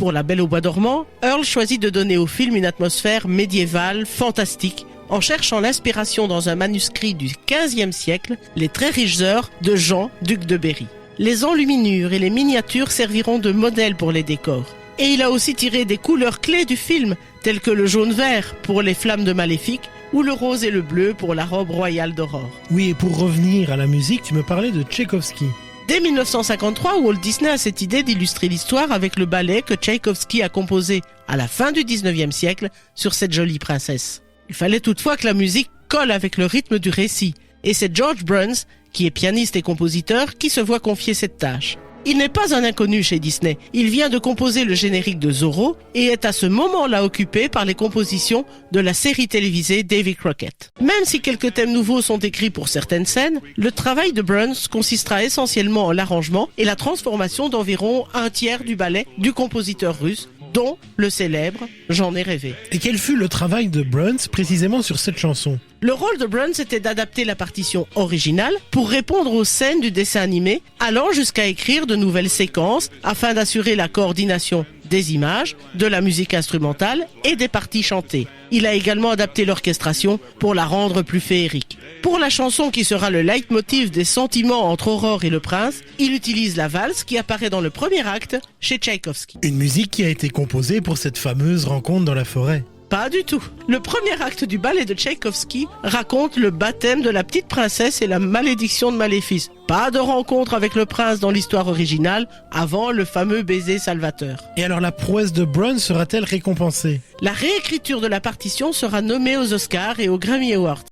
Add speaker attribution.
Speaker 1: Pour La Belle au bois dormant, Earl choisit de donner au film une atmosphère médiévale, fantastique, en cherchant l'inspiration dans un manuscrit du XVe siècle, Les Très riches heures de Jean, duc de Berry. Les enluminures et les miniatures serviront de modèle pour les décors. Et il a aussi tiré des couleurs clés du film, telles que le jaune-vert pour les flammes de Maléfique ou le rose et le bleu pour la robe royale d'Aurore.
Speaker 2: Oui, et pour revenir à la musique, tu me parlais de Tchaïkovski.
Speaker 1: Dès 1953, Walt Disney a cette idée d'illustrer l'histoire avec le ballet que Tchaïkovski a composé à la fin du 19e siècle sur cette jolie princesse. Il fallait toutefois que la musique colle avec le rythme du récit, et c'est George Bruns, qui est pianiste et compositeur, qui se voit confier cette tâche. Il n'est pas un inconnu chez Disney, il vient de composer le générique de Zorro et est à ce moment-là occupé par les compositions de la série télévisée Davy Crockett. Même si quelques thèmes nouveaux sont écrits pour certaines scènes, le travail de Bruns consistera essentiellement en l'arrangement et la transformation d'environ un tiers du ballet du compositeur russe, dont le célèbre « J'en ai rêvé ».
Speaker 2: Et quel fut le travail de Bruns précisément sur cette chanson ?
Speaker 1: Le rôle de Bruns était d'adapter la partition originale pour répondre aux scènes du dessin animé, allant jusqu'à écrire de nouvelles séquences afin d'assurer la coordination des images, de la musique instrumentale et des parties chantées. Il a également adapté l'orchestration pour la rendre plus féerique. Pour la chanson qui sera le leitmotiv des sentiments entre Aurore et le prince, il utilise la valse qui apparaît dans le premier acte chez Tchaïkovski.
Speaker 2: Une musique qui a été composée pour cette fameuse rencontre dans la forêt.
Speaker 1: Pas du tout. Le premier acte du ballet de Tchaïkovski raconte le baptême de la petite princesse et la malédiction de Maléfice. Pas de rencontre avec le prince dans l'histoire originale avant le fameux baiser salvateur.
Speaker 2: Et alors la prouesse de Bruns sera-t-elle récompensée ?
Speaker 1: La réécriture de la partition sera nommée aux Oscars et aux Grammy Awards.